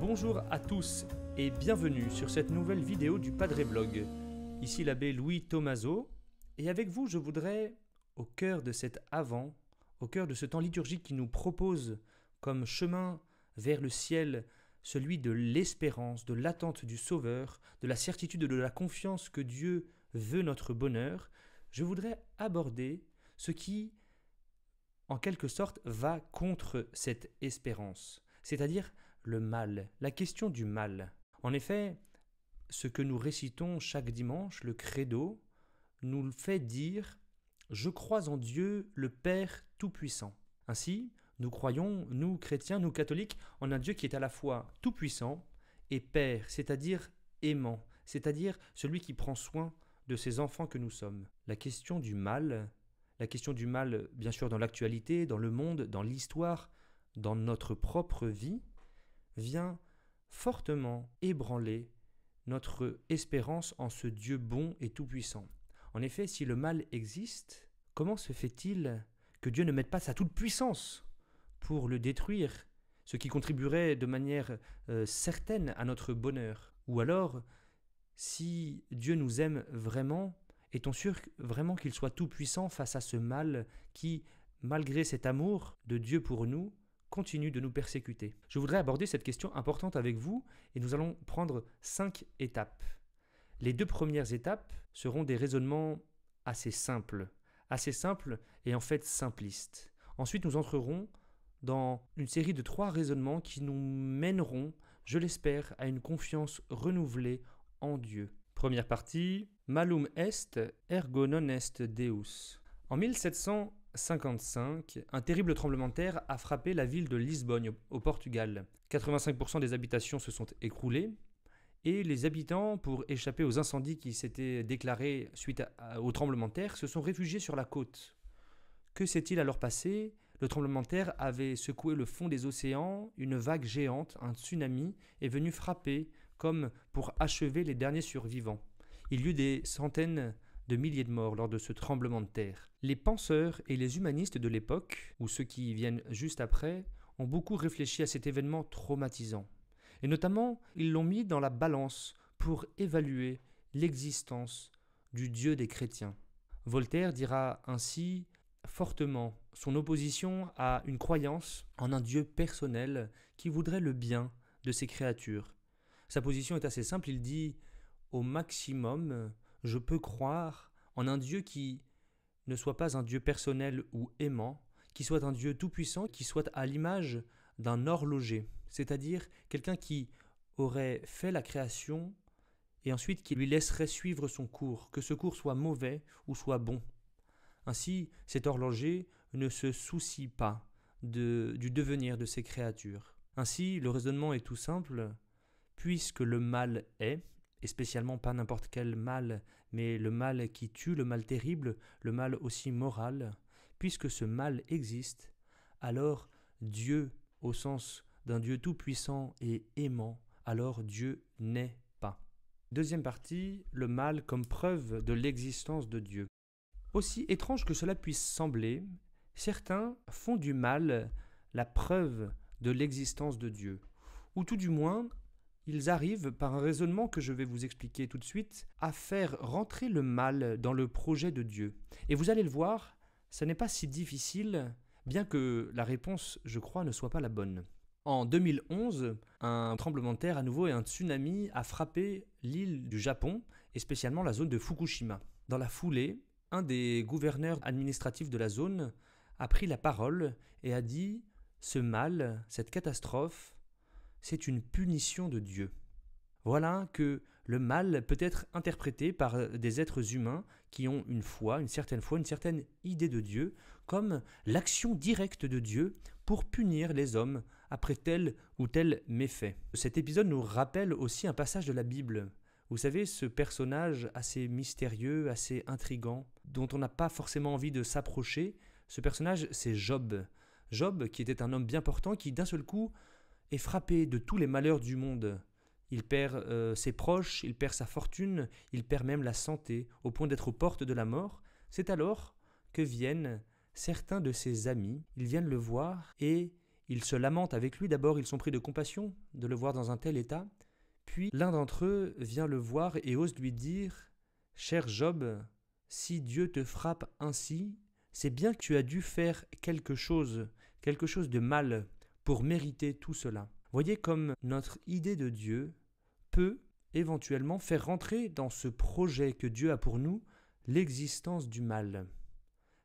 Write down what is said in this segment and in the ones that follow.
Bonjour à tous et bienvenue sur cette nouvelle vidéo du Padre Blog. Ici l'abbé Louis Tomaso et avec vous je voudrais, au cœur de cet Avant, au cœur de ce temps liturgique qui nous propose comme chemin vers le ciel celui de l'espérance, de l'attente du Sauveur, de la certitude de la confiance que Dieu veut notre bonheur, je voudrais aborder ce qui, en quelque sorte, va contre cette espérance, c'est-à-dire le mal, la question du mal. En effet, ce que nous récitons chaque dimanche, le credo, nous le fait dire « Je crois en Dieu, le Père Tout-Puissant ». Ainsi, nous croyons, nous chrétiens, nous catholiques, en un Dieu qui est à la fois tout-puissant et Père, c'est-à-dire aimant, c'est-à-dire celui qui prend soin de ses enfants que nous sommes. La question du mal bien sûr dans l'actualité, dans le monde, dans l'histoire, dans notre propre vie, vient fortement ébranler notre espérance en ce Dieu bon et tout-puissant. En effet, si le mal existe, comment se fait-il que Dieu ne mette pas sa toute-puissance pour le détruire, ce qui contribuerait de manière certaine à notre bonheur? Ou alors, si Dieu nous aime vraiment, est-on sûr vraiment qu'il soit tout-puissant face à ce mal qui, malgré cet amour de Dieu pour nous, continue de nous persécuter? Je voudrais aborder cette question importante avec vous et nous allons prendre 5 étapes. Les 2 premières étapes seront des raisonnements assez simples et en fait simplistes. Ensuite, nous entrerons dans une série de 3 raisonnements qui nous mèneront, je l'espère, à une confiance renouvelée en Dieu. Première partie, Malum est, ergo non est Deus. En 1755, un terrible tremblement de terre a frappé la ville de Lisbonne au Portugal. 85% des habitations se sont écroulées et les habitants, pour échapper aux incendies qui s'étaient déclarés suite au tremblement de terre, se sont réfugiés sur la côte. Que s'est-il alors passé ? Le tremblement de terre avait secoué le fond des océans, une vague géante, un tsunami, est venu frapper comme pour achever les derniers survivants. Il y eut des centaines de milliers de morts lors de ce tremblement de terre. Les penseurs et les humanistes de l'époque, ou ceux qui viennent juste après, ont beaucoup réfléchi à cet événement traumatisant. Et notamment, ils l'ont mis dans la balance pour évaluer l'existence du Dieu des chrétiens. Voltaire dira ainsi fortement son opposition à une croyance en un Dieu personnel qui voudrait le bien de ses créatures. Sa position est assez simple, il dit « Au maximum, je peux croire en un Dieu qui ne soit pas un Dieu personnel ou aimant, qui soit un Dieu tout-puissant, qui soit à l'image d'un horloger, c'est-à-dire quelqu'un qui aurait fait la création et ensuite qui lui laisserait suivre son cours, que ce cours soit mauvais ou soit bon. Ainsi, cet horloger ne se soucie pas du devenir de ses créatures. Ainsi, le raisonnement est tout simple, puisque le mal est, et spécialement pas n'importe quel mal, mais le mal qui tue, le mal terrible, le mal aussi moral, puisque ce mal existe, alors Dieu, au sens d'un Dieu tout-puissant et aimant, alors Dieu n'est pas. Deuxième partie, le mal comme preuve de l'existence de Dieu. Aussi étrange que cela puisse sembler, certains font du mal la preuve de l'existence de Dieu, ou tout du moins, ils arrivent, par un raisonnement que je vais vous expliquer tout de suite, à faire rentrer le mal dans le projet de Dieu. Et vous allez le voir, ce n'est pas si difficile, bien que la réponse, je crois, ne soit pas la bonne. En 2011, un tremblement de terre à nouveau et un tsunami a frappé l'île du Japon, et spécialement la zone de Fukushima. Dans la foulée, un des gouverneurs administratifs de la zone a pris la parole et a dit « Ce mal, cette catastrophe, c'est une punition de Dieu ». Voilà que le mal peut être interprété par des êtres humains qui ont une certaine idée de Dieu, comme l'action directe de Dieu pour punir les hommes après tel ou tel méfait. Cet épisode nous rappelle aussi un passage de la Bible. Vous savez, ce personnage assez mystérieux, assez intrigant, dont on n'a pas forcément envie de s'approcher, ce personnage, c'est Job. Job, qui était un homme bien portant, qui d'un seul coup est frappé de tous les malheurs du monde. Il perd ses proches, il perd sa fortune, il perd même la santé, au point d'être aux portes de la mort. C'est alors que viennent certains de ses amis, ils viennent le voir et Ils se lamentent avec lui. D'abord, ils sont pris de compassion de le voir dans un tel état. Puis, l'un d'entre eux vient le voir et ose lui dire « Cher Job, si Dieu te frappe ainsi, c'est bien que tu as dû faire quelque chose de mal pour mériter tout cela. » Voyez comme notre idée de Dieu peut éventuellement faire rentrer dans ce projet que Dieu a pour nous l'existence du mal.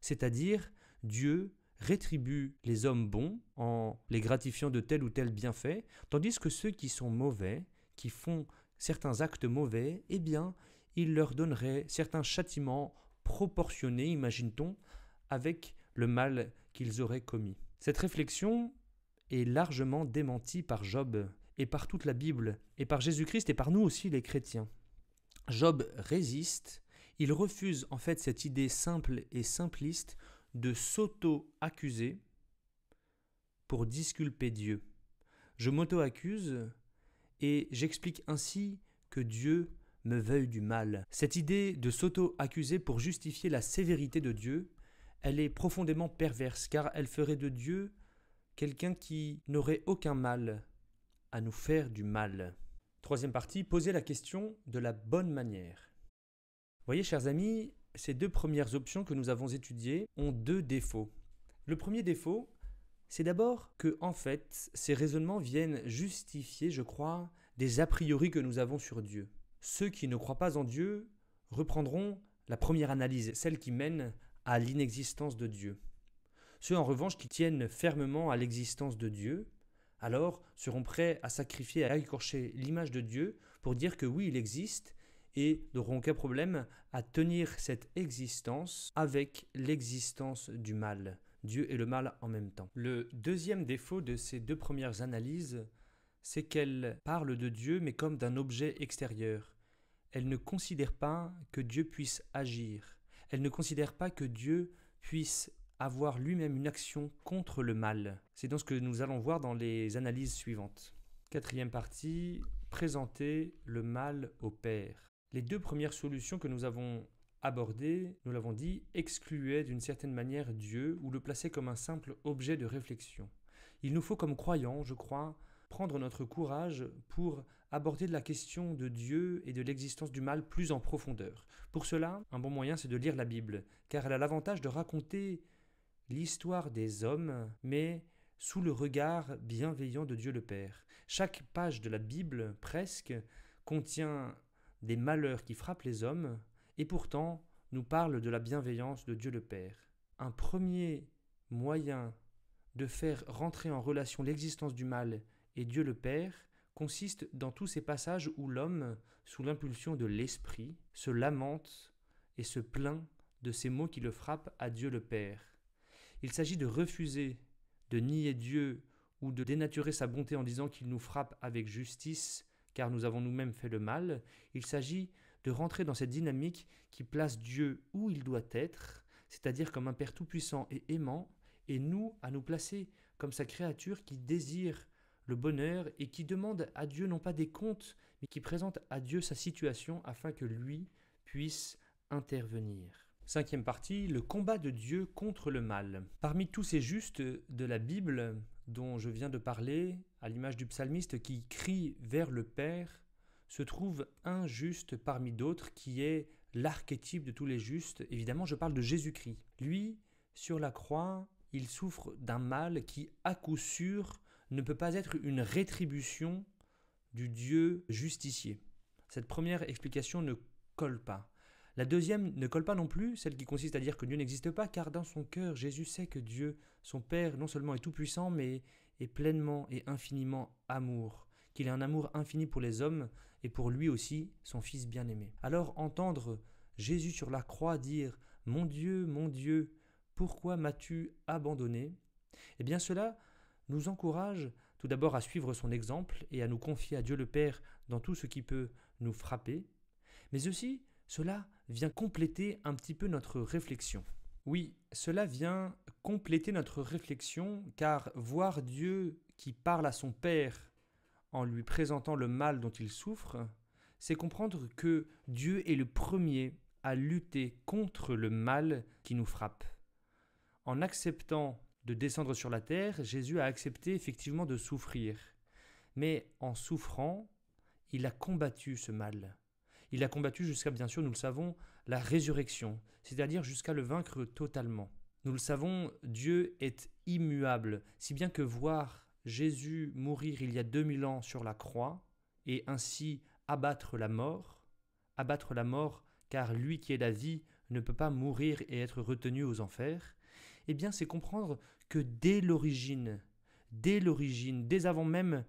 C'est-à-dire, Dieu rétribue les hommes bons en les gratifiant de tel ou tel bienfait, tandis que ceux qui sont mauvais, qui font certains actes mauvais, eh bien, il leur donnerait certains châtiments proportionnés, imagine-t-on, avec le mal qu'ils auraient commis. Cette réflexion est largement démentie par Job et par toute la Bible et par Jésus-Christ et par nous aussi les chrétiens. Job résiste, il refuse en fait cette idée simple et simpliste de s'auto-accuser pour disculper Dieu. Je m'auto-accuse et j'explique ainsi que Dieu me veuille du mal. Cette idée de s'auto-accuser pour justifier la sévérité de Dieu, elle est profondément perverse car elle ferait de Dieu quelqu'un qui n'aurait aucun mal à nous faire du mal. Troisième partie, poser la question de la bonne manière. Voyez, chers amis, ces deux premières options que nous avons étudiées ont deux défauts. Le premier défaut, c'est d'abord que, en fait, ces raisonnements viennent justifier, je crois, des a priori que nous avons sur Dieu. Ceux qui ne croient pas en Dieu reprendront la première analyse, celle qui mène à l'inexistence de Dieu. Ceux en revanche qui tiennent fermement à l'existence de Dieu, alors seront prêts à sacrifier, à écorcher l'image de Dieu pour dire que oui, il existe et n'auront aucun problème à tenir cette existence avec l'existence du mal. Dieu et le mal en même temps. Le deuxième défaut de ces deux premières analyses, c'est qu'elles parlent de Dieu mais comme d'un objet extérieur. Elles ne considèrent pas que Dieu puisse agir. Elles ne considèrent pas que Dieu puisse avoir lui-même une action contre le mal. C'est donc ce que nous allons voir dans les analyses suivantes. Quatrième partie, présenter le mal au Père. Les deux premières solutions que nous avons abordées, nous l'avons dit, excluaient d'une certaine manière Dieu ou le plaçaient comme un simple objet de réflexion. Il nous faut comme croyants, je crois, prendre notre courage pour aborder la question de Dieu et de l'existence du mal plus en profondeur. Pour cela, un bon moyen, c'est de lire la Bible, car elle a l'avantage de raconter l'histoire des hommes, mais sous le regard bienveillant de Dieu le Père. Chaque page de la Bible, presque, contient des malheurs qui frappent les hommes, et pourtant nous parle de la bienveillance de Dieu le Père. Un premier moyen de faire rentrer en relation l'existence du mal et Dieu le Père consiste dans tous ces passages où l'homme, sous l'impulsion de l'esprit, se lamente et se plaint de ces maux qui le frappent à Dieu le Père. Il s'agit de refuser, de nier Dieu ou de dénaturer sa bonté en disant qu'il nous frappe avec justice car nous avons nous-mêmes fait le mal. Il s'agit de rentrer dans cette dynamique qui place Dieu où il doit être, c'est-à-dire comme un Père tout-puissant et aimant, et nous à nous placer comme sa créature qui désire le bonheur et qui demande à Dieu non pas des comptes, mais qui présente à Dieu sa situation afin que lui puisse intervenir. Cinquième partie, le combat de Dieu contre le mal. Parmi tous ces justes de la Bible dont je viens de parler, à l'image du psalmiste qui crie vers le Père, se trouve un juste parmi d'autres qui est l'archétype de tous les justes. Évidemment, je parle de Jésus-Christ. Lui, sur la croix, il souffre d'un mal qui, à coup sûr, ne peut pas être une rétribution du Dieu justicier. Cette première explication ne colle pas. La deuxième ne colle pas non plus, celle qui consiste à dire que Dieu n'existe pas, car dans son cœur, Jésus sait que Dieu, son Père, non seulement est tout-puissant, mais est pleinement et infiniment amour, qu'il a un amour infini pour les hommes et pour lui aussi, son Fils bien-aimé. Alors entendre Jésus sur la croix dire « Mon Dieu, pourquoi m'as-tu abandonné ?» Eh bien cela nous encourage tout d'abord à suivre son exemple et à nous confier à Dieu le Père dans tout ce qui peut nous frapper, mais aussi cela vient compléter un petit peu notre réflexion. Oui, cela vient compléter notre réflexion, car voir Dieu qui parle à son Père en lui présentant le mal dont il souffre, c'est comprendre que Dieu est le premier à lutter contre le mal qui nous frappe. En acceptant de descendre sur la terre, Jésus a accepté effectivement de souffrir. Mais en souffrant, il a combattu ce mal. Il a combattu jusqu'à, bien sûr, nous le savons, la résurrection, c'est-à-dire jusqu'à le vaincre totalement. Nous le savons, Dieu est immuable, si bien que voir Jésus mourir il y a 2000 ans sur la croix, et ainsi abattre la mort car lui qui est la vie ne peut pas mourir et être retenu aux enfers, eh bien c'est comprendre que dès l'origine, dès avant même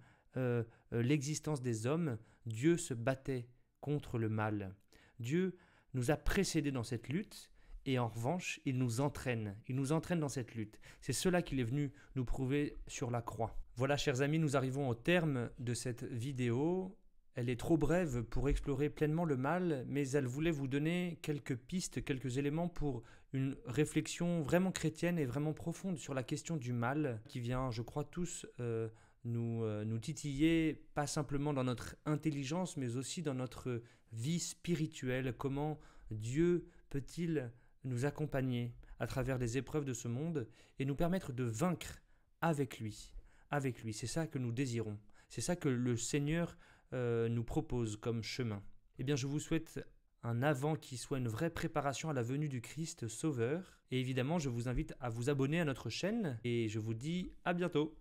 l'existence des hommes, Dieu se battait contre le mal. Dieu nous a précédés dans cette lutte et en revanche, il nous entraîne dans cette lutte. C'est cela qu'il est venu nous prouver sur la croix. Voilà, chers amis, nous arrivons au terme de cette vidéo. Elle est trop brève pour explorer pleinement le mal, mais elle voulait vous donner quelques pistes, quelques éléments pour une réflexion vraiment chrétienne et vraiment profonde sur la question du mal qui vient, je crois, tous nous titiller, pas simplement dans notre intelligence, mais aussi dans notre vie spirituelle. Comment Dieu peut-il nous accompagner à travers les épreuves de ce monde et nous permettre de vaincre avec lui. Avec lui, c'est ça que nous désirons. C'est ça que le Seigneur nous propose comme chemin. Eh bien, je vous souhaite un avant qui soit une vraie préparation à la venue du Christ Sauveur. Et évidemment, je vous invite à vous abonner à notre chaîne et je vous dis à bientôt.